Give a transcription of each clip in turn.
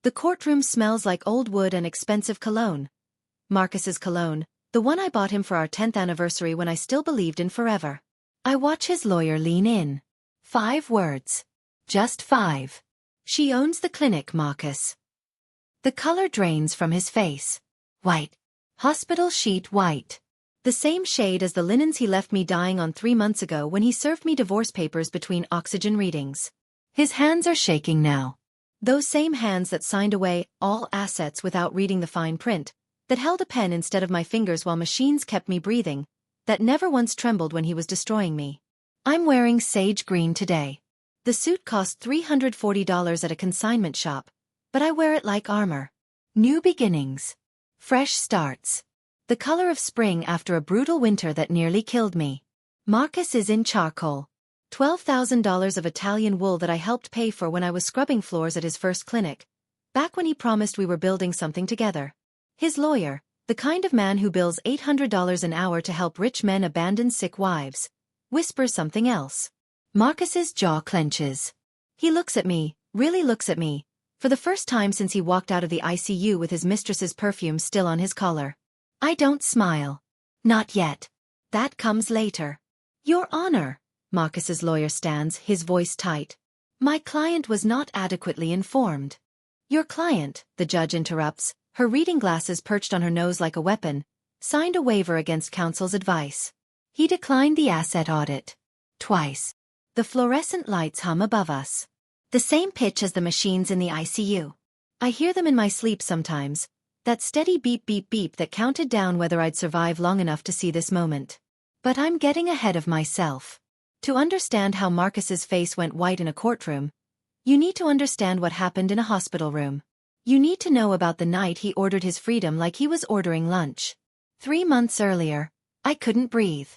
The courtroom smells like old wood and expensive cologne. Marcus's cologne, the one I bought him for our 10th anniversary when I still believed in forever. I watch his lawyer lean in. 5 words. Just 5. She owns the clinic, Marcus. The color drains from his face. White. Hospital sheet white. The same shade as the linens he left me dying on 3 months ago when he served me divorce papers between oxygen readings. His hands are shaking now. Those same hands that signed away all assets without reading the fine print, that held a pen instead of my fingers while machines kept me breathing, that never once trembled when he was destroying me. I'm wearing sage green today. The suit cost $340 at a consignment shop, but I wear it like armor. New beginnings. Fresh starts. The color of spring after a brutal winter that nearly killed me. Marcus is in charcoal. $12,000 of Italian wool that I helped pay for when I was scrubbing floors at his first clinic, back when he promised we were building something together. His lawyer, the kind of man who bills $800 an hour to help rich men abandon sick wives, whispers something else. Marcus's jaw clenches. He looks at me, really looks at me, for the first time since he walked out of the ICU with his mistress's perfume still on his collar. I don't smile. Not yet. That comes later. Your Honor. Marcus's lawyer stands, his voice tight. My client was not adequately informed. Your client, the judge interrupts, her reading glasses perched on her nose like a weapon, signed a waiver against counsel's advice. He declined the asset audit. Twice. The fluorescent lights hum above us. The same pitch as the machines in the ICU. I hear them in my sleep sometimes, that steady beep beep beep that counted down whether I'd survive long enough to see this moment. But I'm getting ahead of myself. To understand how Marcus's face went white in a courtroom, you need to understand what happened in a hospital room. You need to know about the night he ordered his freedom like he was ordering lunch. 3 months earlier, I couldn't breathe.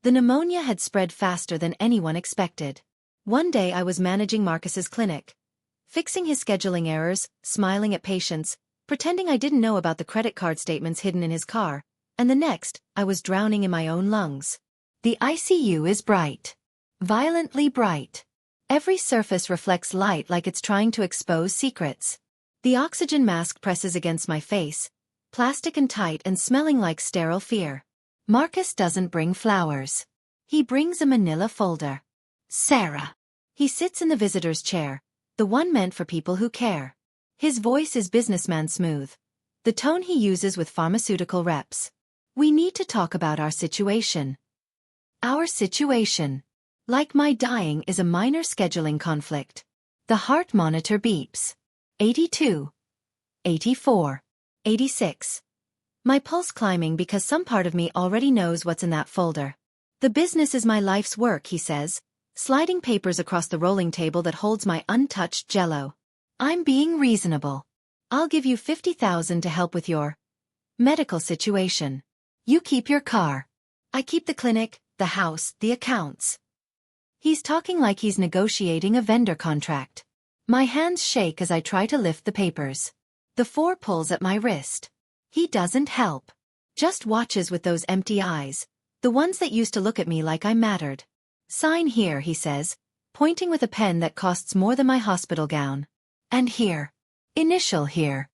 The pneumonia had spread faster than anyone expected. One day I was managing Marcus's clinic, fixing his scheduling errors, smiling at patients, pretending I didn't know about the credit card statements hidden in his car, and the next, I was drowning in my own lungs. The ICU is bright. Violently bright. Every surface reflects light like it's trying to expose secrets. The oxygen mask presses against my face, plastic and tight and smelling like sterile fear. Marcus doesn't bring flowers. He brings a manila folder. Sarah. He sits in the visitor's chair, the one meant for people who care. His voice is businessman smooth, the tone he uses with pharmaceutical reps. We need to talk about our situation. Our situation. Like my dying is a minor scheduling conflict. The heart monitor beeps. 82. 84. 86. My pulse climbing because some part of me already knows what's in that folder. The business is my life's work, he says, sliding papers across the rolling table that holds my untouched jello. I'm being reasonable. I'll give you $50,000 to help with your medical situation. You keep your car. I keep the clinic, the house, the accounts. He's talking like he's negotiating a vendor contract. My hands shake as I try to lift the papers. The 4 pulls at my wrist. He doesn't help. Just watches with those empty eyes, the ones that used to look at me like I mattered. Sign here, he says, pointing with a pen that costs more than my hospital gown. And here. Initial here.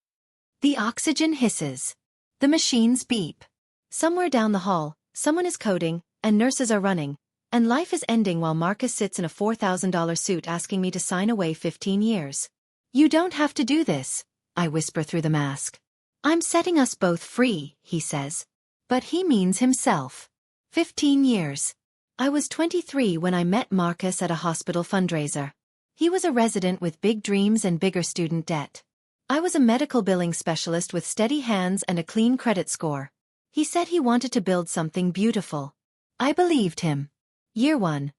The oxygen hisses. The machines beep. Somewhere down the hall, someone is coding, and nurses are running, and life is ending while Marcus sits in a $4,000 suit asking me to sign away 15 years. You don't have to do this, I whisper through the mask. I'm setting us both free, he says. But he means himself. 15 years. I was 23 when I met Marcus at a hospital fundraiser. He was a resident with big dreams and bigger student debt. I was a medical billing specialist with steady hands and a clean credit score. He said he wanted to build something beautiful. I believed him. Year 1.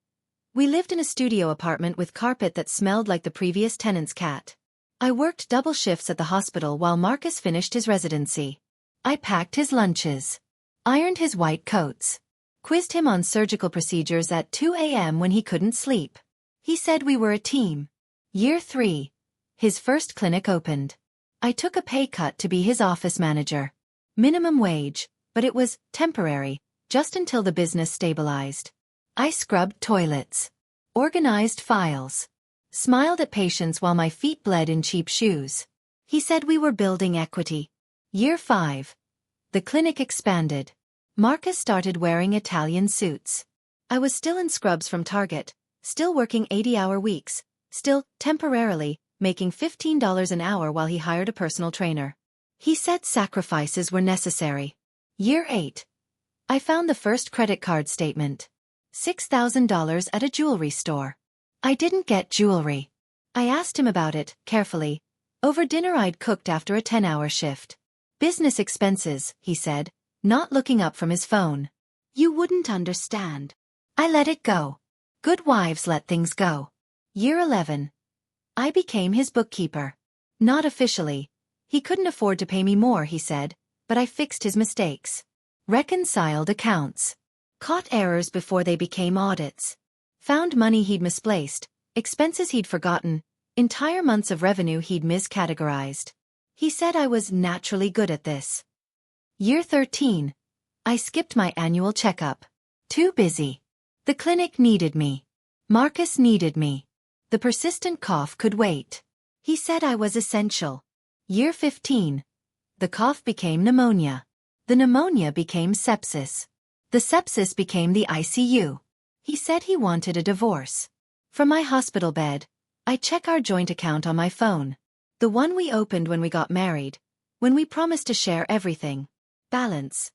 We lived in a studio apartment with carpet that smelled like the previous tenant's cat. I worked double shifts at the hospital while Marcus finished his residency. I packed his lunches, ironed his white coats, quizzed him on surgical procedures at 2 a.m. when he couldn't sleep. He said we were a team. Year 3. His first clinic opened. I took a pay cut to be his office manager. Minimum wage, but it was temporary, just until the business stabilized. I scrubbed toilets, organized files, smiled at patients while my feet bled in cheap shoes. He said we were building equity. Year 5. The clinic expanded. Marcus started wearing Italian suits. I was still in scrubs from Target, still working 80-hour weeks, still, temporarily, making $15 an hour while he hired a personal trainer. He said sacrifices were necessary. Year 8. I found the first credit card statement. $6,000 at a jewelry store. I didn't get jewelry. I asked him about it, carefully. Over dinner I'd cooked after a 10-hour shift. Business expenses, he said, not looking up from his phone. You wouldn't understand. I let it go. Good wives let things go. Year 11. I became his bookkeeper. Not officially. He couldn't afford to pay me more, he said, but I fixed his mistakes. Reconciled accounts. Caught errors before they became audits. Found money he'd misplaced, expenses he'd forgotten, entire months of revenue he'd miscategorized. He said I was naturally good at this. Year 13. I skipped my annual checkup. Too busy. The clinic needed me. Marcus needed me. The persistent cough could wait. He said I was essential. Year 15. The cough became pneumonia. The pneumonia became sepsis. The sepsis became the ICU. He said he wanted a divorce. From my hospital bed, I check our joint account on my phone. The one we opened when we got married, when we promised to share everything. Balance.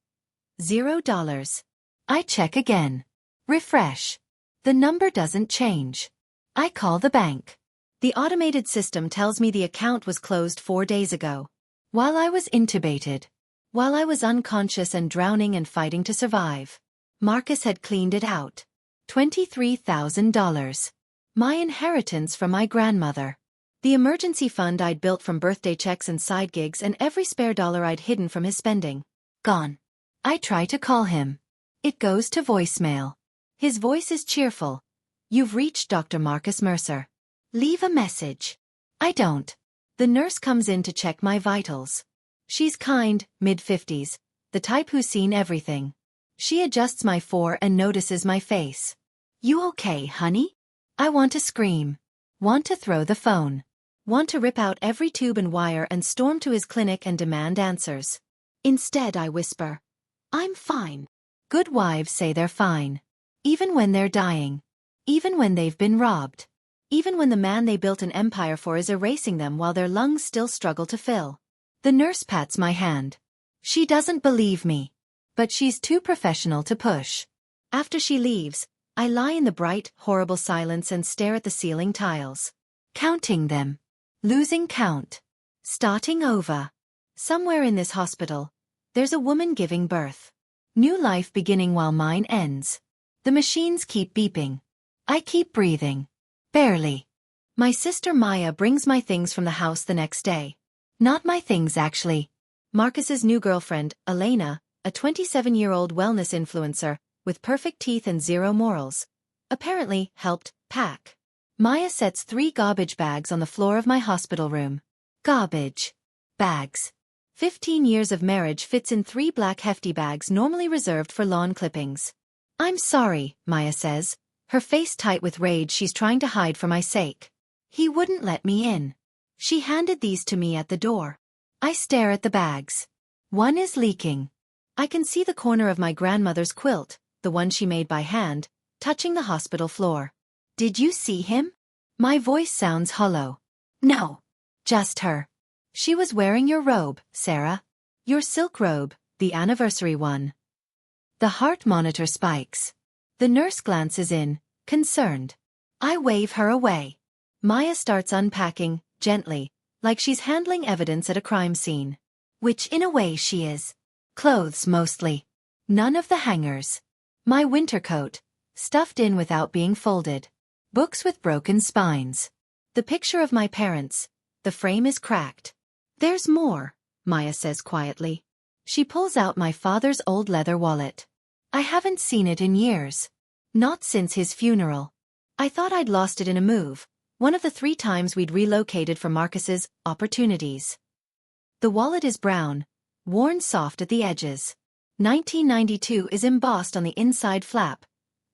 $0. I check again. Refresh. The number doesn't change. I call the bank. The automated system tells me the account was closed 4 days ago. While I was intubated. While I was unconscious and drowning and fighting to survive. Marcus had cleaned it out. $23,000. My inheritance from my grandmother. The emergency fund I'd built from birthday checks and side gigs and every spare dollar I'd hidden from his spending. Gone. I try to call him. It goes to voicemail. His voice is cheerful. You've reached Dr. Marcus Mercer. Leave a message. I don't. The nurse comes in to check my vitals. She's kind, mid-50s, the type who's seen everything. She adjusts my fore and notices my face. You okay, honey? I want to scream. Want to throw the phone. Want to rip out every tube and wire and storm to his clinic and demand answers. Instead I whisper, I'm fine. Good wives say they're fine. Even when they're dying. Even when they've been robbed. Even when the man they built an empire for is erasing them while their lungs still struggle to fill. The nurse pats my hand. She doesn't believe me. But she's too professional to push. After she leaves, I lie in the bright, horrible silence and stare at the ceiling tiles. Counting them. Losing count. Starting over. Somewhere in this hospital, there's a woman giving birth. New life beginning while mine ends. The machines keep beeping. I keep breathing. Barely. My sister Maya brings my things from the house the next day. Not my things actually. Marcus's new girlfriend, Elena, a 27-year-old wellness influencer, with perfect teeth and zero morals, apparently helped pack. Maya sets 3 garbage bags on the floor of my hospital room. Garbage. Bags. 15 years of marriage fits in 3 black hefty bags normally reserved for lawn clippings. I'm sorry, Maya says, her face tight with rage she's trying to hide for my sake. He wouldn't let me in. She handed these to me at the door. I stare at the bags. One is leaking. I can see the corner of my grandmother's quilt, the one she made by hand, touching the hospital floor. Did you see him? My voice sounds hollow. No. Just her. She was wearing your robe, Sarah. Your silk robe, the anniversary one. The heart monitor spikes. The nurse glances in, concerned. I wave her away. Maya starts unpacking, gently, like she's handling evidence at a crime scene. Which in a way she is. Clothes mostly. None of the hangers. My winter coat, stuffed in without being folded. Books with broken spines. The picture of my parents. The frame is cracked. There's more, Maya says quietly. She pulls out my father's old leather wallet. I haven't seen it in years. Not since his funeral. I thought I'd lost it in a move, one of the 3 times we'd relocated for Marcus's opportunities. The wallet is brown, worn soft at the edges. 1992 is embossed on the inside flap,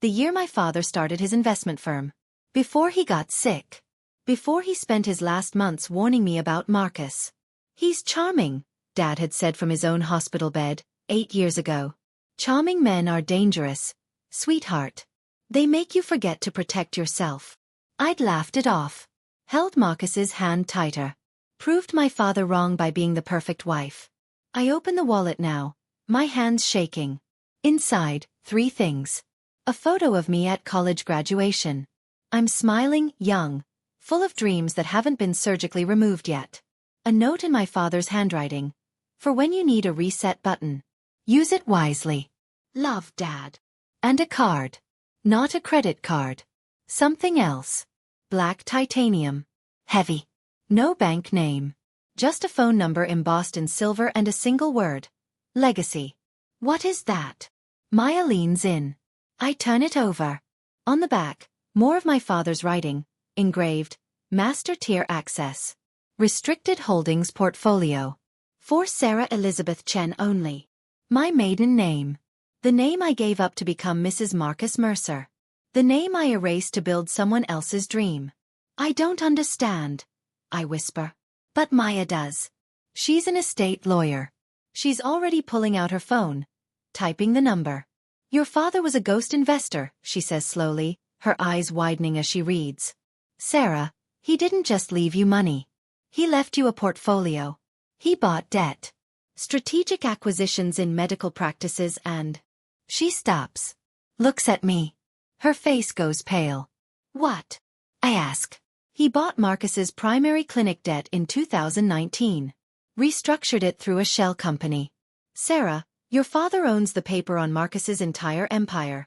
the year my father started his investment firm. Before he got sick. Before he spent his last months warning me about Marcus. He's charming, Dad had said from his own hospital bed, 8 years ago. Charming men are dangerous, sweetheart. They make you forget to protect yourself. I'd laughed it off. Held Marcus's hand tighter. Proved my father wrong by being the perfect wife. I open the wallet now, my hands shaking. Inside, 3 things. A photo of me at college graduation. I'm smiling, young, full of dreams that haven't been surgically removed yet. A note in my father's handwriting. For when you need a reset button. Use it wisely. Love, Dad. And a card. Not a credit card. Something else. Black titanium. Heavy. No bank name. Just a phone number embossed in silver and a single word. Legacy. What is that? Maya leans in. I turn it over. On the back, more of my father's writing, engraved, Master Tier Access. Restricted Holdings Portfolio. For Sarah Elizabeth Chen only. My maiden name. The name I gave up to become Mrs. Marcus Mercer. The name I erased to build someone else's dream. I don't understand, I whisper. But Maya does. She's an estate lawyer. She's already pulling out her phone, typing the number. Your father was a ghost investor, she says slowly, her eyes widening as she reads. Sarah, he didn't just leave you money. He left you a portfolio. He bought debt. Strategic acquisitions in medical practices and... She stops. Looks at me. Her face goes pale. What? I ask. He bought Marcus's primary clinic debt in 2019. Restructured it through a shell company. Sarah, your father owns the paper on Marcus's entire empire.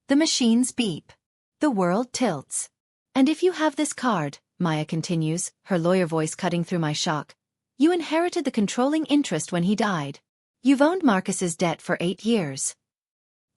The machines beep. The world tilts. And if you have this card, Maya continues, her lawyer voice cutting through my shock, you inherited the controlling interest when he died. You've owned Marcus's debt for 8 years.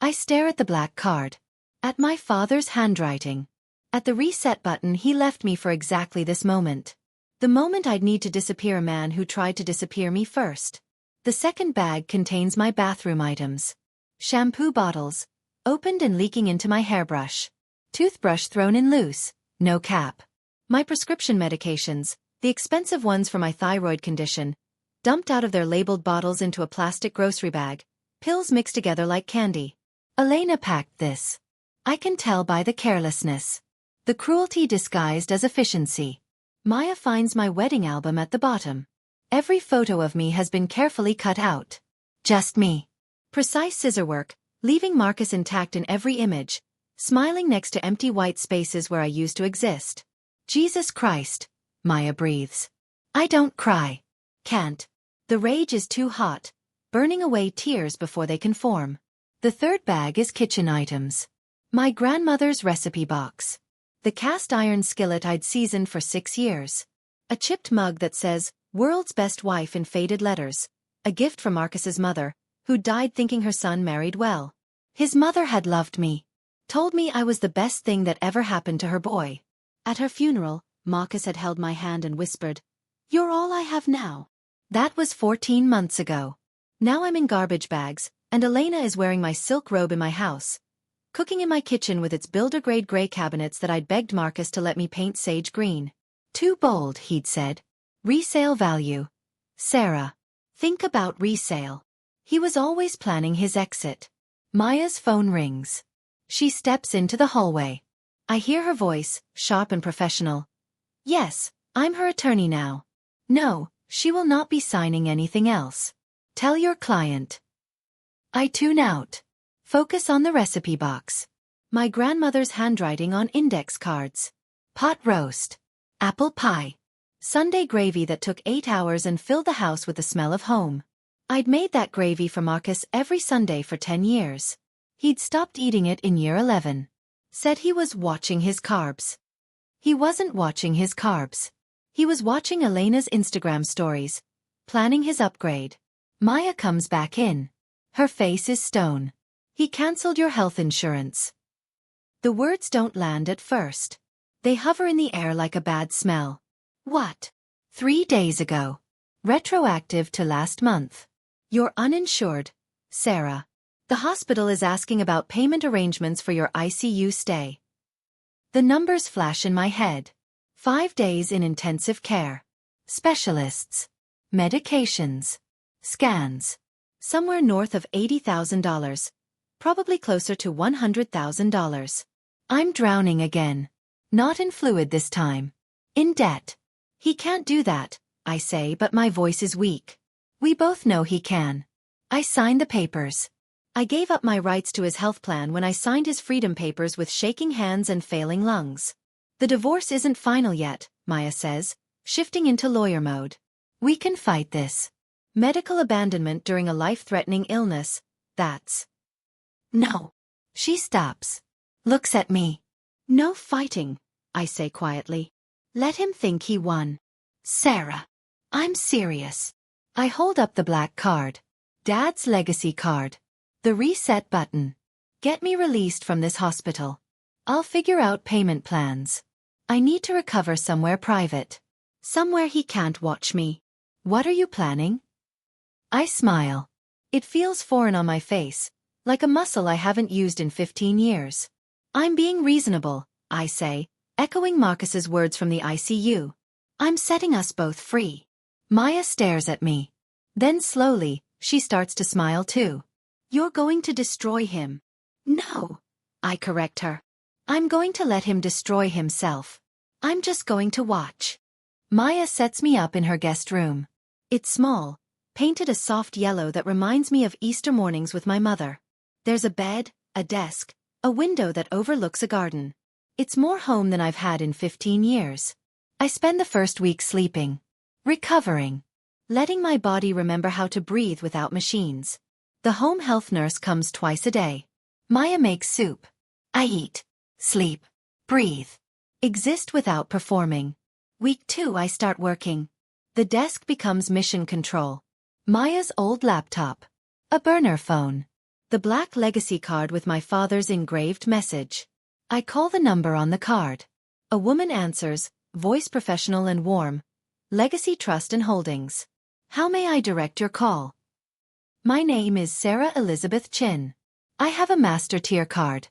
I stare at the black card. At my father's handwriting. At the reset button he left me for exactly this moment. The moment I'd need to disappear a man who tried to disappear me first. The second bag contains my bathroom items. Shampoo bottles, opened and leaking into my hairbrush. Toothbrush thrown in loose, no cap. My prescription medications, the expensive ones for my thyroid condition, dumped out of their labeled bottles into a plastic grocery bag, pills mixed together like candy. Elena packed this. I can tell by the carelessness. The cruelty disguised as efficiency. Maya finds my wedding album at the bottom. Every photo of me has been carefully cut out. Just me. Precise scissor work, leaving Marcus intact in every image, smiling next to empty white spaces where I used to exist. Jesus Christ, Maya breathes. I don't cry. Can't. The rage is too hot, burning away tears before they can form. The third bag is kitchen items. My grandmother's recipe box. The cast iron skillet I'd seasoned for 6 years. A chipped mug that says, World's Best Wife in faded letters. A gift from Marcus's mother, who died thinking her son married well. His mother had loved me. Told me I was the best thing that ever happened to her boy. At her funeral, Marcus had held my hand and whispered, You're all I have now. That was 14 months ago. Now I'm in garbage bags, and Elena is wearing my silk robe in my house. Cooking in my kitchen with its builder-grade gray cabinets that I'd begged Marcus to let me paint sage green. Too bold, he'd said. Resale value. Sarah. Think about resale. He was always planning his exit. Maya's phone rings. She steps into the hallway. I hear her voice, sharp and professional. Yes, I'm her attorney now. No, she will not be signing anything else. Tell your client. I tune out. Focus on the recipe box. My grandmother's handwriting on index cards. Pot roast. Apple pie. Sunday gravy that took 8 hours and filled the house with the smell of home. I'd made that gravy for Marcus every Sunday for 10 years. He'd stopped eating it in year 11. Said he was watching his carbs. He wasn't watching his carbs. He was watching Elena's Instagram stories, planning his upgrade. Maya comes back in. Her face is stone. He cancelled your health insurance. The words don't land at first. They hover in the air like a bad smell. What? 3 days ago. Retroactive to last month. You're uninsured, Sarah. The hospital is asking about payment arrangements for your ICU stay. The numbers flash in my head. 5 days in intensive care. Specialists. medications, scans. Somewhere north of $80,000. Probably closer to $100,000. I'm drowning again. Not in fluid this time. In debt. He can't do that, I say, but my voice is weak. We both know he can. I signed the papers. I gave up my rights to his health plan when I signed his freedom papers with shaking hands and failing lungs. The divorce isn't final yet, Maya says, shifting into lawyer mode. We can fight this. Medical abandonment during a life-threatening illness, that's... No. She stops. Looks at me. No fighting, I say quietly. Let him think he won. Sarah. I'm serious. I hold up the black card. Dad's legacy card. The reset button. Get me released from this hospital. I'll figure out payment plans. I need to recover somewhere private. Somewhere he can't watch me. What are you planning? I smile. It feels foreign on my face, like a muscle I haven't used in 15 years. I'm being reasonable, I say, echoing Marcus's words from the ICU. I'm setting us both free. Maya stares at me. Then slowly, she starts to smile too. You're going to destroy him. No, I correct her. I'm going to let him destroy himself. I'm just going to watch. Maya sets me up in her guest room. It's small, painted a soft yellow that reminds me of Easter mornings with my mother. There's a bed, a desk, a window that overlooks a garden. It's more home than I've had in 15 years. I spend the first week sleeping, recovering, letting my body remember how to breathe without machines. The home health nurse comes twice a day. Maya makes soup. I eat, sleep, breathe, exist without performing. Week 2 I start working. The desk becomes mission control. Maya's old laptop. A burner phone. The black legacy card with my father's engraved message. I call the number on the card. A woman answers, voice professional and warm. Legacy Trust and Holdings. How may I direct your call? My name is Sarah Elizabeth Chin. I have a master tier card.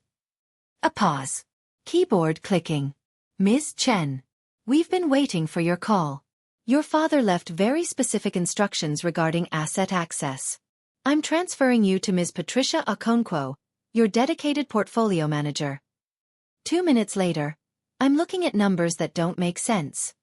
A pause. Keyboard clicking. Ms. Chen. We've been waiting for your call. Your father left very specific instructions regarding asset access. I'm transferring you to Ms. Patricia Okonkwo, your dedicated portfolio manager. 2 minutes later, I'm looking at numbers that don't make sense.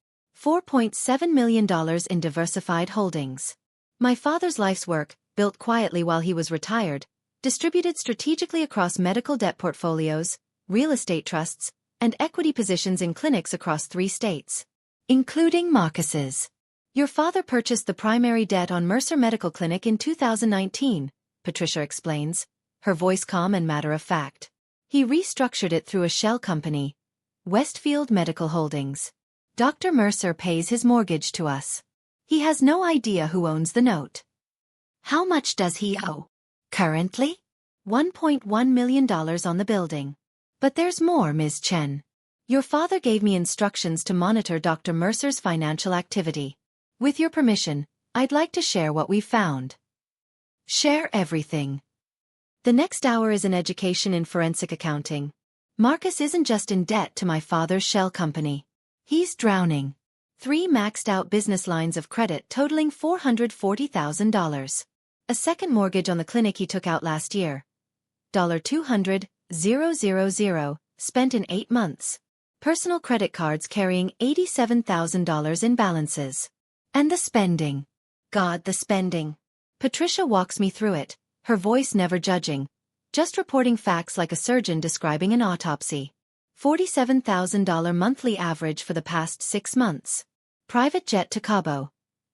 $4.7 million in diversified holdings. My father's life's work, built quietly while he was retired, distributed strategically across medical debt portfolios, real estate trusts, and equity positions in clinics across 3 states. Including Marcus's. Your father purchased the primary debt on Mercer Medical Clinic in 2019, Patricia explains, her voice calm and matter-of-fact. He restructured it through a shell company, Westfield Medical Holdings. Dr. Mercer pays his mortgage to us. He has no idea who owns the note. How much does he owe? Currently? $1.1 million on the building. But there's more, Ms. Chen. Your father gave me instructions to monitor Dr. Mercer's financial activity. With your permission, I'd like to share what we've found. Share everything. The next hour is an education in forensic accounting. Marcus isn't just in debt to my father's shell company. He's drowning. 3 maxed-out business lines of credit totaling $440,000. A second mortgage on the clinic he took out last year. $200,000, spent in 8 months. Personal credit cards carrying $87,000 in balances. And the spending. God, the spending. Patricia walks me through it, her voice never judging, just reporting facts like a surgeon describing an autopsy. $47,000 monthly average for the past 6 months. Private jet to Cabo.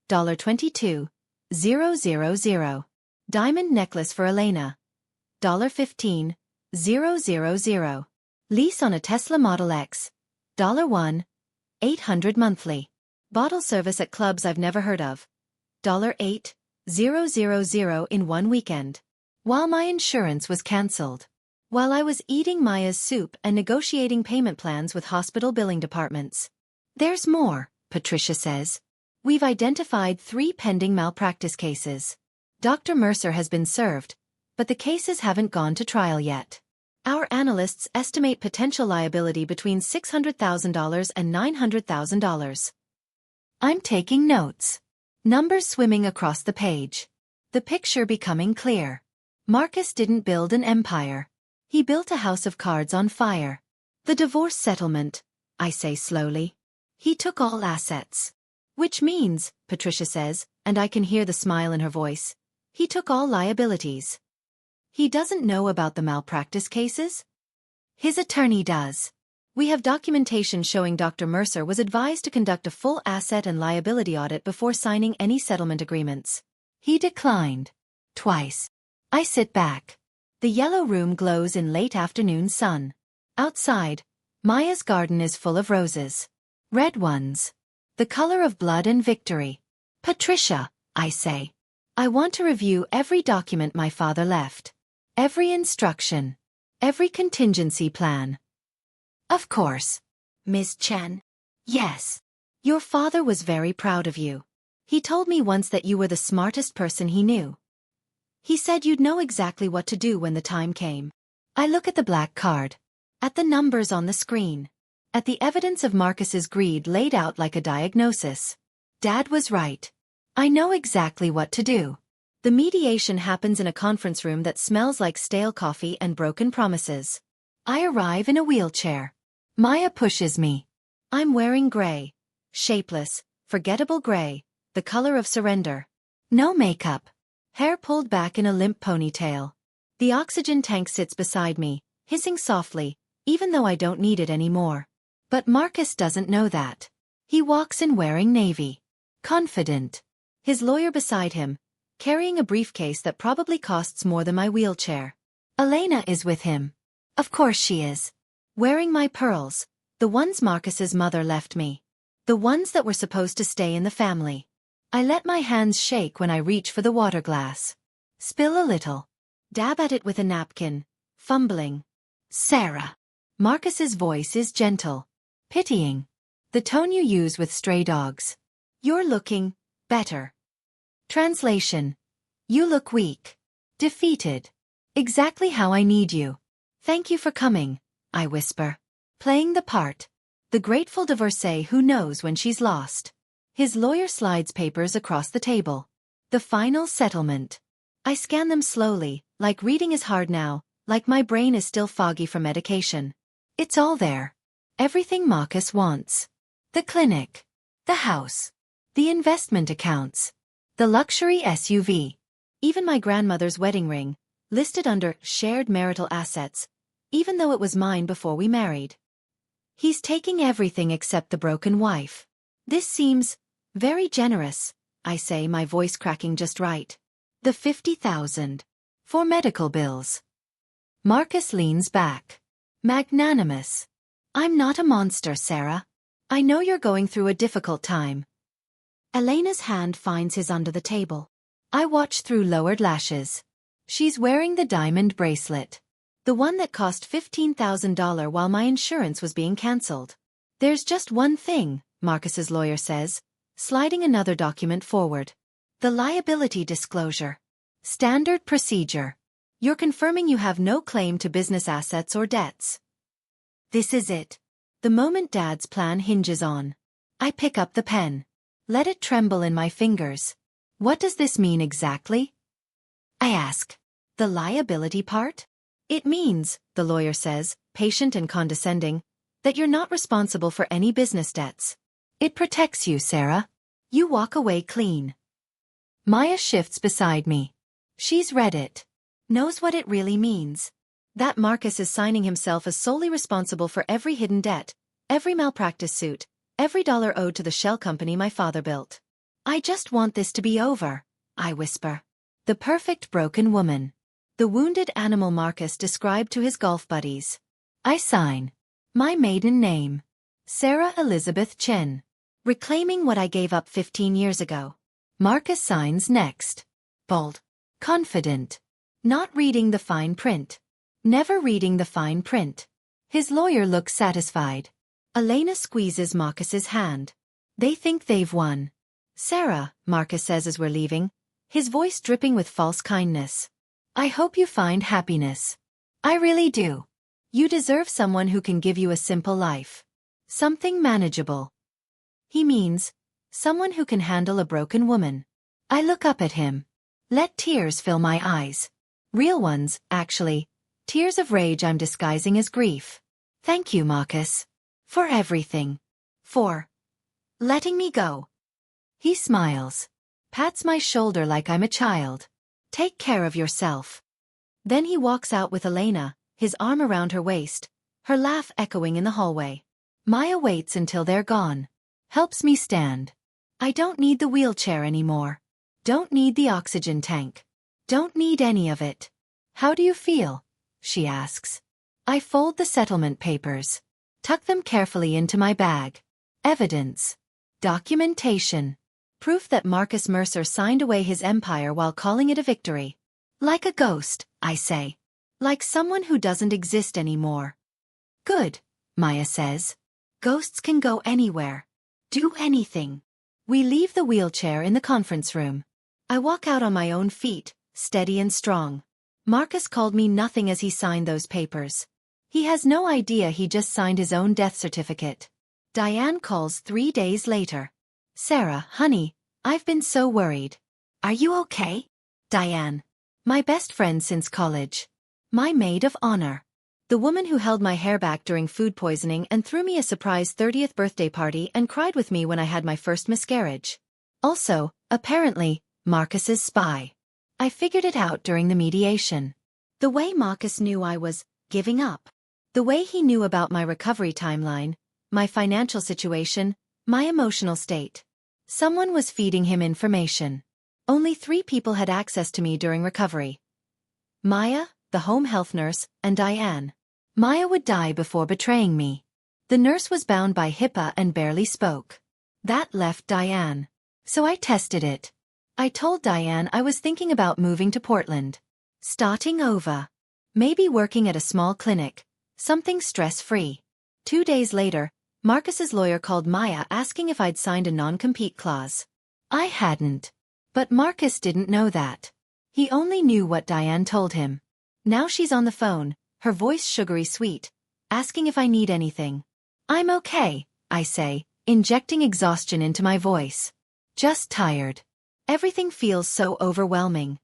$22,000. Diamond necklace for Elena. $15,000. Lease on a Tesla Model X. $1,800 monthly. Bottle service at clubs I've never heard of. $8,000 in 1 weekend. While my insurance was cancelled. While I was eating Maya's soup and negotiating payment plans with hospital billing departments. There's more, Patricia says. We've identified 3 pending malpractice cases. Dr. Mercer has been served, but the cases haven't gone to trial yet. Our analysts estimate potential liability between $600,000 and $900,000. I'm taking notes. Numbers swimming across the page. The picture becoming clear. Marcus didn't build an empire. He built a house of cards on fire. The divorce settlement, I say slowly. He took all assets. Which means, Patricia says, and I can hear the smile in her voice, he took all liabilities. He doesn't know about the malpractice cases? His attorney does. We have documentation showing Dr. Mercer was advised to conduct a full asset and liability audit before signing any settlement agreements. He declined. Twice. I sit back. The yellow room glows in late afternoon sun. Outside, Maya's garden is full of roses. Red ones. The color of blood and victory. Patricia, I say. I want to review every document my father left. Every instruction. Every contingency plan. Of course. Ms. Chen. Yes. Your father was very proud of you. He told me once that you were the smartest person he knew. He said you'd know exactly what to do when the time came. I look at the black card. At the numbers on the screen. At the evidence of Marcus's greed laid out like a diagnosis. Dad was right. I know exactly what to do. The mediation happens in a conference room that smells like stale coffee and broken promises. I arrive in a wheelchair. Maya pushes me. I'm wearing gray. Shapeless, forgettable gray, the color of surrender. No makeup. Hair pulled back in a limp ponytail. The oxygen tank sits beside me, hissing softly, even though I don't need it anymore. But Marcus doesn't know that. He walks in wearing navy. Confident. His lawyer beside him, carrying a briefcase that probably costs more than my wheelchair. Elena is with him. Of course she is. Wearing my pearls, the ones Marcus's mother left me. The ones that were supposed to stay in the family. I let my hands shake when I reach for the water glass. Spill a little. Dab at it with a napkin. Fumbling. Sarah. Marcus's voice is gentle. Pitying. The tone you use with stray dogs. You're looking better. Translation. You look weak. Defeated. Exactly how I need you. Thank you for coming, I whisper. Playing the part. The grateful divorcee who knows when she's lost. His lawyer slides papers across the table. The final settlement. I scan them slowly, like reading is hard now, like my brain is still foggy from medication. It's all there. Everything Marcus wants. The clinic. The house. The investment accounts. The luxury SUV. Even my grandmother's wedding ring, listed under shared marital assets, even though it was mine before we married. He's taking everything except the broken wife. This seems very generous, I say, my voice cracking just right. The 50,000. For medical bills. Marcus leans back. Magnanimous. I'm not a monster, Sarah. I know you're going through a difficult time. Elena's hand finds his under the table. I watch through lowered lashes. She's wearing the diamond bracelet. The one that cost $15,000 while my insurance was being cancelled. There's just one thing, Marcus's lawyer says, sliding another document forward. The liability disclosure. Standard procedure. You're confirming you have no claim to business assets or debts. This is it. The moment Dad's plan hinges on. I pick up the pen. Let it tremble in my fingers. What does this mean exactly? I ask. The liability part? It means, the lawyer says, patient and condescending, that you're not responsible for any business debts. It protects you, Sarah. You walk away clean. Maya shifts beside me. She's read it. Knows what it really means. That Marcus is signing himself as solely responsible for every hidden debt, every malpractice suit, every dollar owed to the shell company my father built. I just want this to be over, I whisper. The perfect broken woman. The wounded animal Marcus described to his golf buddies. I sign. My maiden name. Sarah Elizabeth Chen. Reclaiming what I gave up 15 years ago. Marcus signs next. Bold. Confident. Not reading the fine print. Never reading the fine print. His lawyer looks satisfied. Elena squeezes Marcus's hand. They think they've won. Sarah, Marcus says as we're leaving, his voice dripping with false kindness. I hope you find happiness. I really do. You deserve someone who can give you a simple life. Something manageable. He means, Someone who can handle a broken woman. I look up at him. Let tears fill my eyes. Real ones, actually. Tears of rage I'm disguising as grief. Thank you, Marcus. For everything. For letting me go. He smiles. Pats my shoulder like I'm a child. Take care of yourself. Then he walks out with Elena, his arm around her waist, her laugh echoing in the hallway. Maya waits until they're gone. Helps me stand. I don't need the wheelchair anymore. Don't need the oxygen tank. Don't need any of it. How do you feel? She asks. I fold the settlement papers. Tuck them carefully into my bag. Evidence. Documentation. Proof that Marcus Mercer signed away his empire while calling it a victory. Like a ghost, I say. Like someone who doesn't exist anymore. Good, Maya says. Ghosts can go anywhere. Do anything. We leave the wheelchair in the conference room. I walk out on my own feet, steady and strong. Marcus called me nothing as he signed those papers. He has no idea he just signed his own death certificate. Diane calls 3 days later. Sarah, honey, I've been so worried. Are you okay? Diane. My best friend since college. My maid of honor. The woman who held my hair back during food poisoning and threw me a surprise 30th birthday party and cried with me when I had my first miscarriage. Also, apparently, Marcus's spy. I figured it out during the mediation. The way Marcus knew I was giving up. The way he knew about my recovery timeline, my financial situation, my emotional state. Someone was feeding him information. Only 3 people had access to me during recovery. Maya, the home health nurse, and Diane. Maya would die before betraying me. The nurse was bound by HIPAA and barely spoke. That left Diane. So I tested it. I told Diane I was thinking about moving to Portland. Starting over. Maybe working at a small clinic. Something stress-free. 2 days later, Marcus's lawyer called Maya asking if I'd signed a non-compete clause. I hadn't. But Marcus didn't know that. He only knew what Diane told him. Now she's on the phone, her voice sugary sweet, asking if I need anything. I'm okay, I say, injecting exhaustion into my voice. Just tired. Everything feels so overwhelming.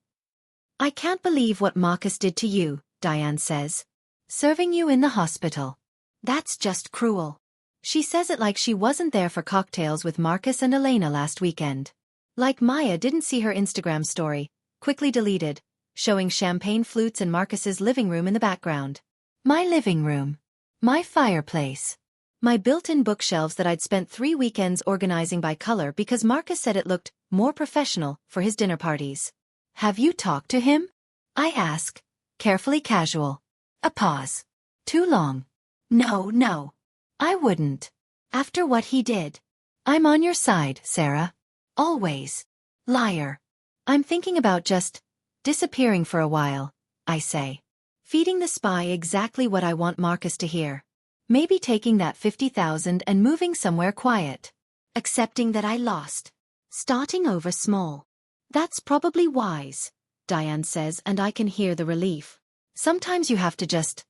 I can't believe what Marcus did to you, Diane says. Serving you in the hospital. That's just cruel. She says it like she wasn't there for cocktails with Marcus and Elena last weekend. Like Maya didn't see her Instagram story, quickly deleted, showing champagne flutes in Marcus's living room in the background. My living room. My fireplace. My built-in bookshelves that I'd spent 3 weekends organizing by color because Marcus said it looked more professional for his dinner parties. Have you talked to him? I ask, carefully casual. A pause. Too long. No. I wouldn't. After what he did. I'm on your side, Sarah. Always. Liar. I'm thinking about just disappearing for a while, I say. Feeding the spy exactly what I want Marcus to hear. Maybe taking that 50,000 and moving somewhere quiet. Accepting that I lost. Starting over small. That's probably wise, Diane says, and I can hear the relief. Sometimes you have to just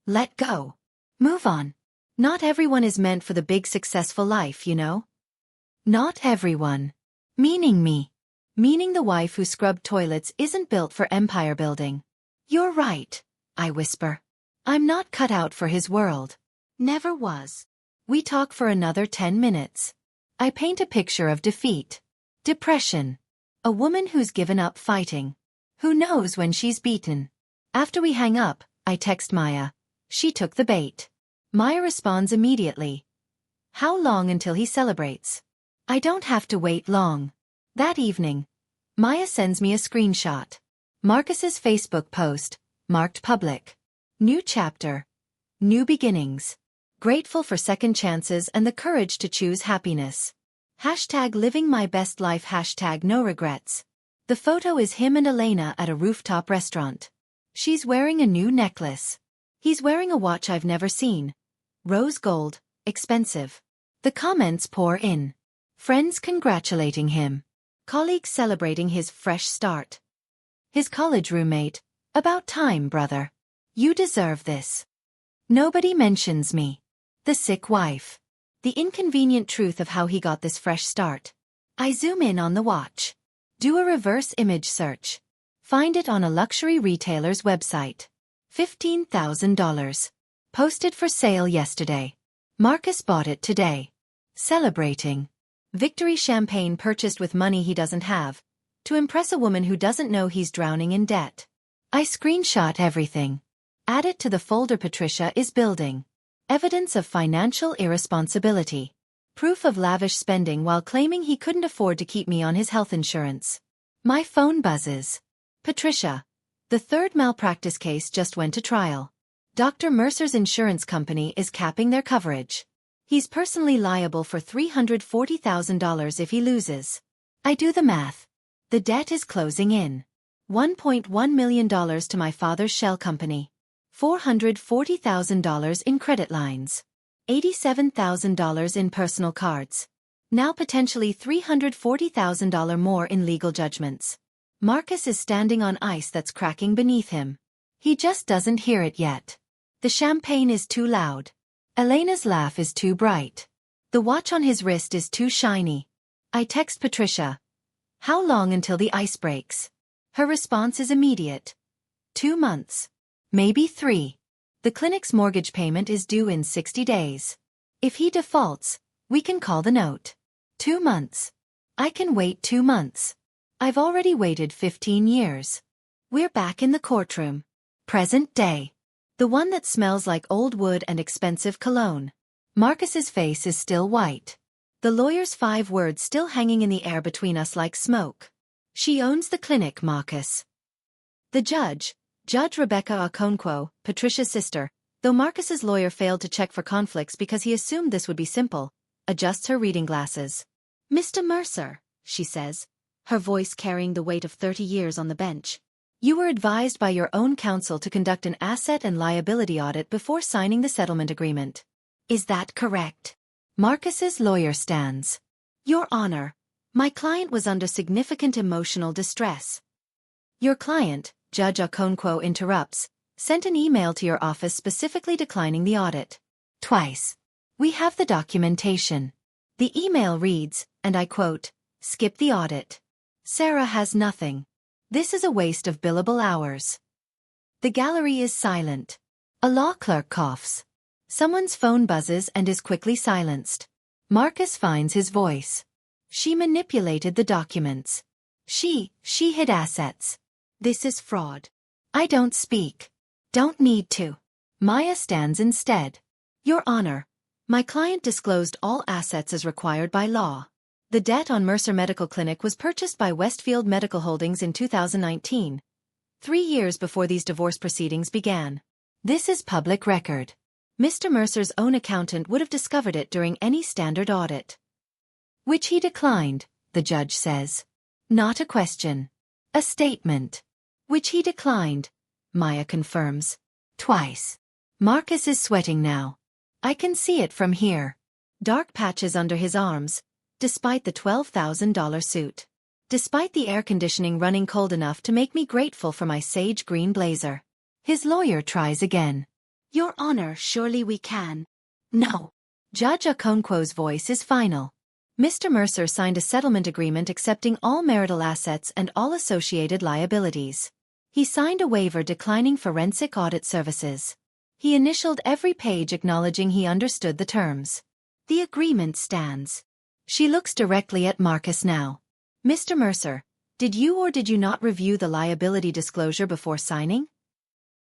let go. Move on. Not everyone is meant for the big successful life, you know? Not everyone. Meaning me. Meaning the wife who scrubbed toilets isn't built for empire building. You're right, I whisper. I'm not cut out for his world. Never was. We talk for another 10 minutes. I paint a picture of defeat. Depression. A woman who's given up fighting. Who knows when she's beaten. After we hang up, I text Maya. She took the bait. Maya responds immediately. How long until he celebrates? I don't have to wait long. That evening, Maya sends me a screenshot. Marcus's Facebook post, marked public. New chapter. New beginnings. Grateful for second chances and the courage to choose happiness. Hashtag living my best life. Hashtag no regrets. The photo is him and Elena at a rooftop restaurant. She's wearing a new necklace. He's wearing a watch I've never seen. Rose gold, expensive. The comments pour in. Friends congratulating him. Colleagues celebrating his fresh start. His college roommate. About time, brother. You deserve this. Nobody mentions me. The sick wife. The inconvenient truth of how he got this fresh start. I zoom in on the watch. Do a reverse image search. Find it on a luxury retailer's website. $15,000. Posted for sale yesterday. Marcus bought it today. Celebrating. Victory champagne purchased with money he doesn't have. To impress a woman who doesn't know he's drowning in debt. I screenshot everything. Add it to the folder Patricia is building. Evidence of financial irresponsibility. Proof of lavish spending while claiming he couldn't afford to keep me on his health insurance. My phone buzzes. Patricia. The third malpractice case just went to trial. Dr. Mercer's insurance company is capping their coverage. He's personally liable for $340,000 if he loses. I do the math. The debt is closing in. $1.1 million to my father's shell company. $440,000 in credit lines. $87,000 in personal cards. Now potentially $340,000 more in legal judgments. Marcus is standing on ice that's cracking beneath him. He just doesn't hear it yet. The champagne is too loud. Elena's laugh is too bright. The watch on his wrist is too shiny. I text Patricia. How long until the ice breaks? Her response is immediate. 2 months. Maybe 3. The clinic's mortgage payment is due in 60 days. If he defaults, we can call the note. 2 months. I can wait 2 months. I've already waited 15 years. We're back in the courtroom. Present day. The one that smells like old wood and expensive cologne. Marcus's face is still white. The lawyer's 5 words still hanging in the air between us like smoke. She owns the clinic, Marcus. The judge, Judge Rebecca Okonkwo, Patricia's sister, though Marcus's lawyer failed to check for conflicts because he assumed this would be simple, adjusts her reading glasses. Mr. Mercer, she says, her voice carrying the weight of 30 years on the bench. You were advised by your own counsel to conduct an asset and liability audit before signing the settlement agreement. Is that correct? Marcus's lawyer stands. Your Honor, my client was under significant emotional distress. Your client, Judge Okonkwo interrupts, sent an email to your office specifically declining the audit. Twice. We have the documentation. The email reads, and I quote, skip the audit. Sarah has nothing. This is a waste of billable hours. The gallery is silent. A law clerk coughs. Someone's phone buzzes and is quickly silenced. Marcus finds his voice. She manipulated the documents. She hid assets. This is fraud. I don't speak. Don't need to. Maya stands instead. Your Honor, my client disclosed all assets as required by law. The debt on Mercer Medical Clinic was purchased by Westfield Medical Holdings in 2019, 3 years before these divorce proceedings began. This is public record. Mr. Mercer's own accountant would have discovered it during any standard audit. Which he declined, the judge says. Not a question. A statement. Which he declined, Maya confirms. Twice. Marcus is sweating now. I can see it from here. Dark patches under his arms. Despite the $12,000 suit. Despite the air conditioning running cold enough to make me grateful for my sage green blazer. His lawyer tries again. Your Honor, surely we can. No. Judge Okonkwo's voice is final. Mr. Mercer signed a settlement agreement accepting all marital assets and all associated liabilities. He signed a waiver declining forensic audit services. He initialed every page acknowledging he understood the terms. The agreement stands. She looks directly at Marcus now. Mr. Mercer, did you or did you not review the liability disclosure before signing?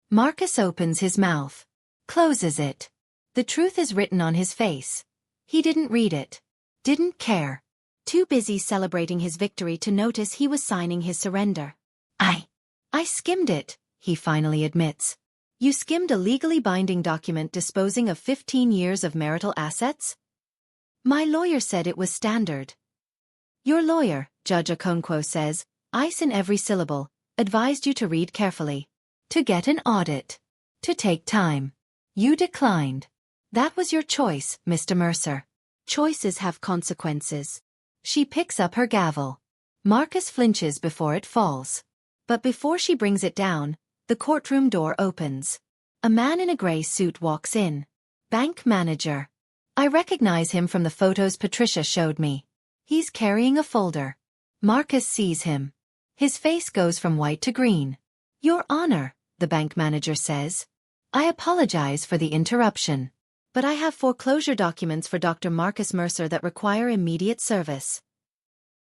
Marcus opens his mouth. Closes it. The truth is written on his face. He didn't read it. Didn't care. Too busy celebrating his victory to notice he was signing his surrender. I skimmed it, he finally admits. You skimmed a legally binding document disposing of 15 years of marital assets? My lawyer said it was standard. Your lawyer, Judge Okonkwo says, ice in every syllable, advised you to read carefully. To get an audit. To take time. You declined. That was your choice, Mr. Mercer. Choices have consequences. She picks up her gavel. Marcus flinches before it falls. But before she brings it down, the courtroom door opens. A man in a gray suit walks in. Bank manager. I recognize him from the photos Patricia showed me. He's carrying a folder. Marcus sees him. His face goes from white to green. Your Honor, the bank manager says. I apologize for the interruption. But I have foreclosure documents for Dr. Marcus Mercer that require immediate service.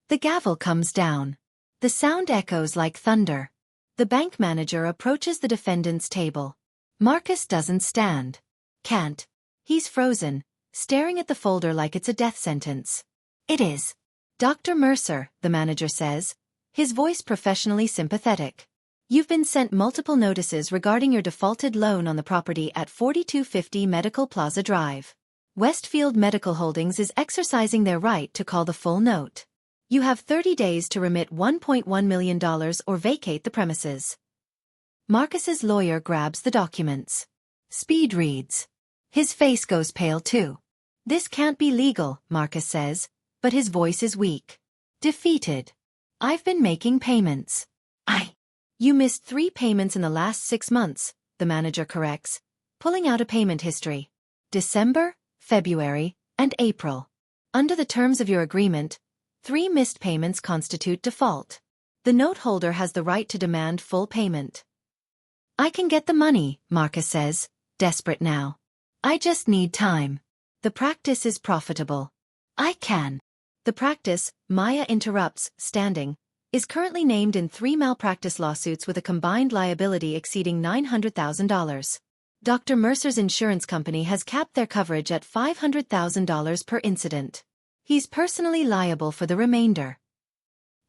The gavel comes down. The sound echoes like thunder. The bank manager approaches the defendant's table. Marcus doesn't stand. Can't. He's frozen, staring at the folder like it's a death sentence. It is. Dr. Mercer, the manager says, his voice professionally sympathetic. You've been sent multiple notices regarding your defaulted loan on the property at 4250 Medical Plaza Drive. Westfield Medical Holdings is exercising their right to call the full note. You have 30 days to remit $1.1 million or vacate the premises. Marcus's lawyer grabs the documents. Speed reads. His face goes pale too. This can't be legal, Marcus says, but his voice is weak. Defeated. I've been making payments. You missed 3 payments in the last 6 months, the manager corrects, pulling out a payment history. December, February, and April. Under the terms of your agreement, 3 missed payments constitute default. The note holder has the right to demand full payment. I can get the money, Marcus says, desperate now. I just need time. The practice is profitable. I can. The practice, Maya interrupts, standing, is currently named in 3 malpractice lawsuits with a combined liability exceeding $900,000. Dr. Mercer's insurance company has capped their coverage at $500,000 per incident. He's personally liable for the remainder.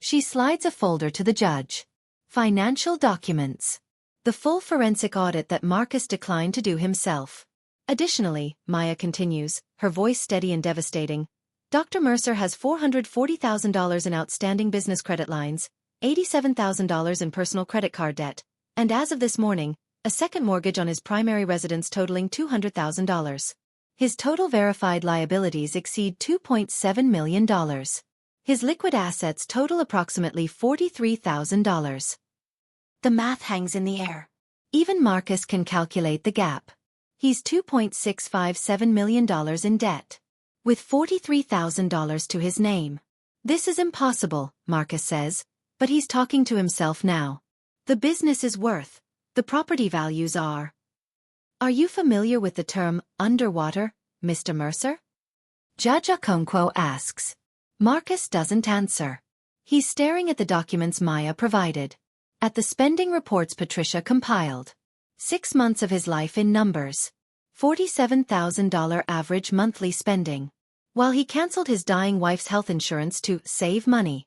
She slides a folder to the judge. Financial documents. The full forensic audit that Marcus declined to do himself. Additionally, Maya continues, her voice steady and devastating, Dr. Mercer has $440,000 in outstanding business credit lines, $87,000 in personal credit card debt, and as of this morning, a second mortgage on his primary residence totaling $200,000. His total verified liabilities exceed $2.7 million. His liquid assets total approximately $43,000. The math hangs in the air. Even Marcus can calculate the gap. He's $2.657 million in debt, with $43,000 to his name. This is impossible, Marcus says, but he's talking to himself now. The business is worth. The property values are. Are you familiar with the term, underwater, Mr. Mercer? Judge Okonkwo asks. Marcus doesn't answer. He's staring at the documents Maya provided. At the spending reports Patricia compiled. 6 months of his life in numbers. $47,000 average monthly spending. While he canceled his dying wife's health insurance to save money.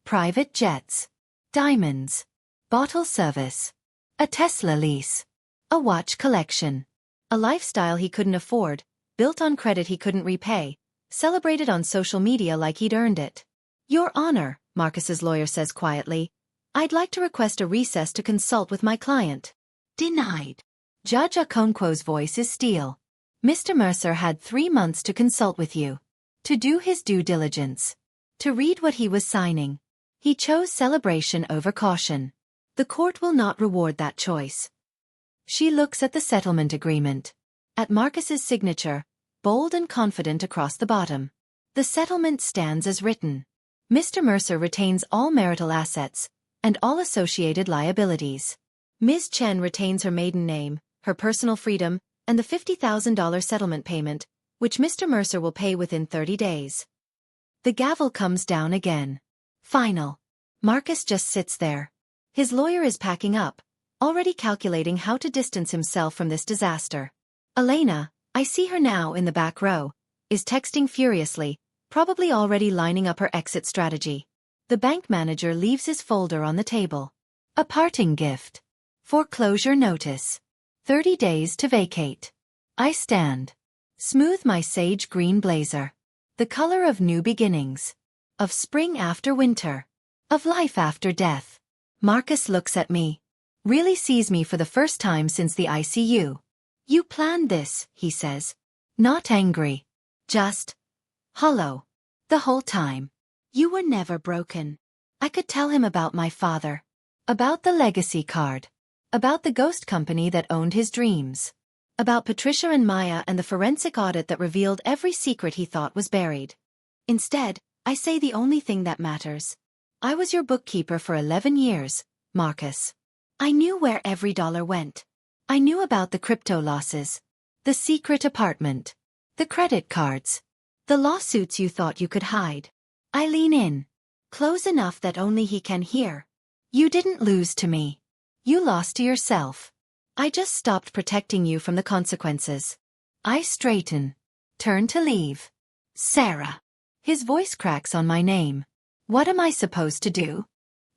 Private jets. Diamonds. Bottle service. A Tesla lease. A watch collection. A lifestyle he couldn't afford, built on credit he couldn't repay, celebrated on social media like he'd earned it. Your Honor, Marcus's lawyer says quietly, I'd like to request a recess to consult with my client. Denied. Judge Okonkwo's voice is steel. Mr. Mercer had 3 months to consult with you. To do his due diligence. To read what he was signing. He chose celebration over caution. The court will not reward that choice. She looks at the settlement agreement. At Marcus's signature, bold and confident across the bottom. The settlement stands as written. Mr. Mercer retains all marital assets, and all associated liabilities. Ms. Chen retains her maiden name, her personal freedom, and the $50,000 settlement payment, which Mr. Mercer will pay within 30 days. The gavel comes down again. Final. Marcus just sits there. His lawyer is packing up, already calculating how to distance himself from this disaster. Elena, I see her now in the back row, is texting furiously, probably already lining up her exit strategy. The bank manager leaves his folder on the table. A parting gift. Foreclosure notice. 30 days to vacate. I stand. Smooth my sage green blazer. The color of new beginnings. Of spring after winter. Of life after death. Marcus looks at me. Really sees me for the first time since the ICU. You planned this, he says. Not angry. Just hollow. The whole time. You were never broken. I could tell him about my father. About the legacy card. About the ghost company that owned his dreams. About Patricia and Maya and the forensic audit that revealed every secret he thought was buried. Instead, I say the only thing that matters. I was your bookkeeper for 11 years, Marcus. I knew where every dollar went. I knew about the crypto losses, the secret apartment, the credit cards, the lawsuits you thought you could hide. I lean in, close enough that only he can hear. You didn't lose to me. You lost to yourself. I just stopped protecting you from the consequences. I straighten, turn to leave. Sarah. His voice cracks on my name. What am I supposed to do?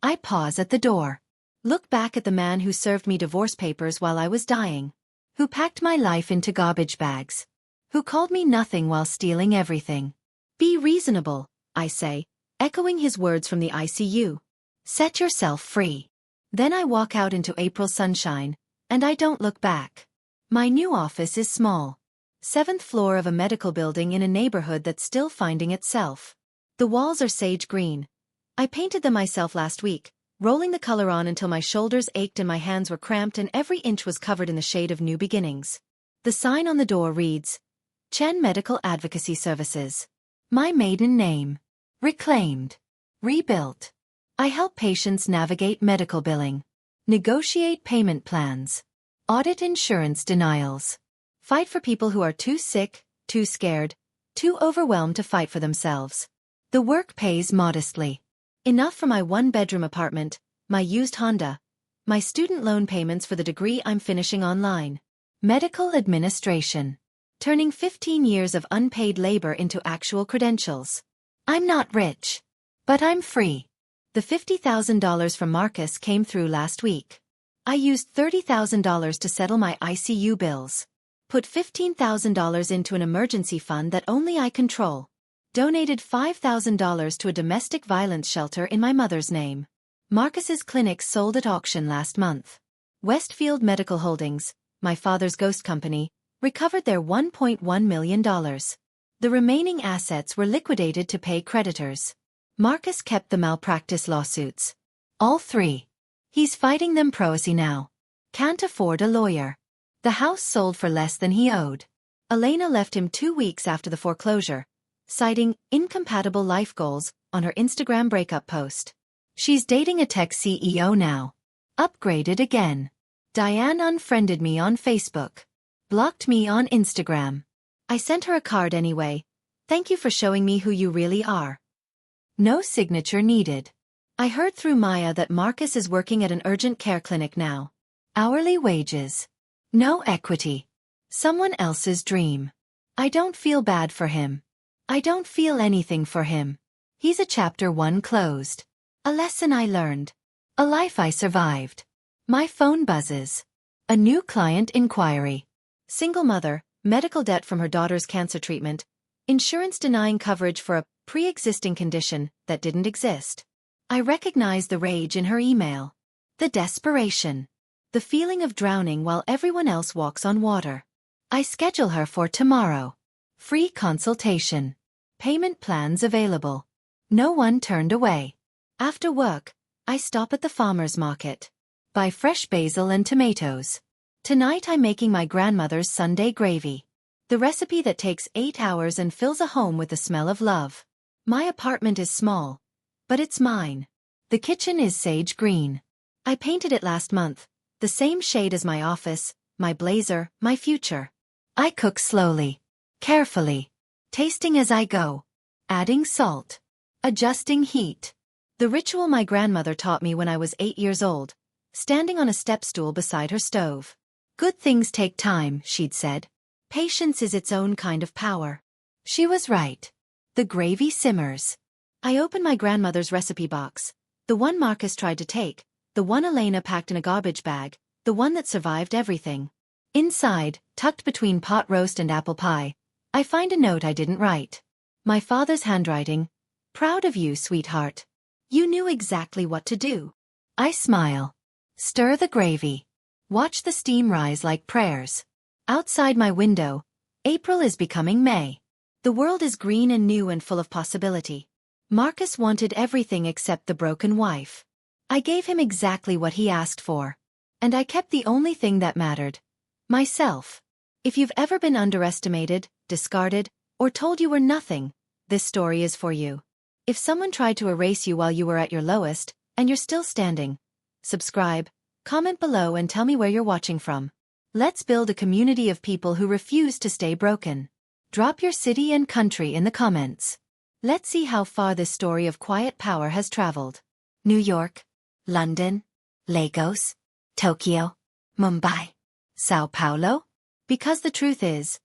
I pause at the door. Look back at the man who served me divorce papers while I was dying. Who packed my life into garbage bags. Who called me nothing while stealing everything. Be reasonable, I say, echoing his words from the ICU. Set yourself free. Then I walk out into April sunshine, and I don't look back. My new office is small. 7th floor of a medical building in a neighborhood that's still finding itself. The walls are sage green. I painted them myself last week, rolling the color on until my shoulders ached and my hands were cramped and every inch was covered in the shade of new beginnings. The sign on the door reads, Chen Medical Advocacy Services. My maiden name. Reclaimed. Rebuilt. I help patients navigate medical billing. Negotiate payment plans. Audit insurance denials. Fight for people who are too sick, too scared, too overwhelmed to fight for themselves. The work pays modestly. Enough for my one-bedroom apartment, my used Honda, my student loan payments for the degree I'm finishing online. Medical administration. Turning 15 years of unpaid labor into actual credentials. I'm not rich. But I'm free. The $50,000 from Marcus came through last week. I used $30,000 to settle my ICU bills. Put $15,000 into an emergency fund that only I control. Donated $5,000 to a domestic violence shelter in my mother's name. Marcus's clinic sold at auction last month. Westfield Medical Holdings, my father's ghost company, recovered their $1.1 million. The remaining assets were liquidated to pay creditors. Marcus kept the malpractice lawsuits. All 3. He's fighting them pro se now. Can't afford a lawyer. The house sold for less than he owed. Elena left him 2 weeks after the foreclosure, citing incompatible life goals on her Instagram breakup post. She's dating a tech CEO now. Upgraded again. Diane unfriended me on Facebook. Blocked me on Instagram. I sent her a card anyway. Thank you for showing me who you really are. No signature needed. I heard through Maya that Marcus is working at an urgent care clinic now. Hourly wages. No equity. Someone else's dream. I don't feel bad for him. I don't feel anything for him. He's a chapter 1 closed. A lesson I learned. A life I survived. My phone buzzes. A new client inquiry. Single mother, medical debt from her daughter's cancer treatment, insurance denying coverage for a pre-existing condition that didn't exist. I recognize the rage in her email. The desperation. The feeling of drowning while everyone else walks on water. I schedule her for tomorrow. Free consultation. Payment plans available. No one turned away. After work, I stop at the farmer's market. Buy fresh basil and tomatoes. Tonight I'm making my grandmother's Sunday gravy. The recipe that takes 8 hours and fills a home with the smell of love. My apartment is small, but it's mine. The kitchen is sage green. I painted it last month, the same shade as my office, my blazer, my future. I cook slowly, carefully, tasting as I go, adding salt, adjusting heat. The ritual my grandmother taught me when I was 8 years old, standing on a step stool beside her stove. Good things take time, she'd said. Patience is its own kind of power. She was right. The gravy simmers. I open my grandmother's recipe box, the one Marcus tried to take, the one Elena packed in a garbage bag, the one that survived everything. Inside, tucked between pot roast and apple pie, I find a note I didn't write. My father's handwriting. Proud of you, sweetheart. You knew exactly what to do. I smile. Stir the gravy. Watch the steam rise like prayers. Outside my window, April is becoming May. The world is green and new and full of possibility. Marcus wanted everything except the broken wife. I gave him exactly what he asked for. And I kept the only thing that mattered. Myself. If you've ever been underestimated, discarded, or told you were nothing, this story is for you. If someone tried to erase you while you were at your lowest, and you're still standing, subscribe, comment below and tell me where you're watching from. Let's build a community of people who refuse to stay broken. Drop your city and country in the comments. Let's see how far this story of quiet power has traveled. New York, London, Lagos, Tokyo, Mumbai, Sao Paulo? Because the truth is,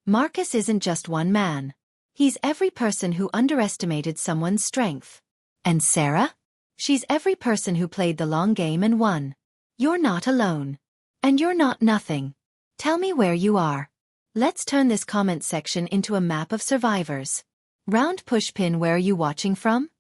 Marcus isn't just one man. He's every person who underestimated someone's strength. And Sarah? She's every person who played the long game and won. You're not alone. And you're not nothing. Tell me where you are. Let's turn this comment section into a map of survivors. Round pushpin, where are you watching from?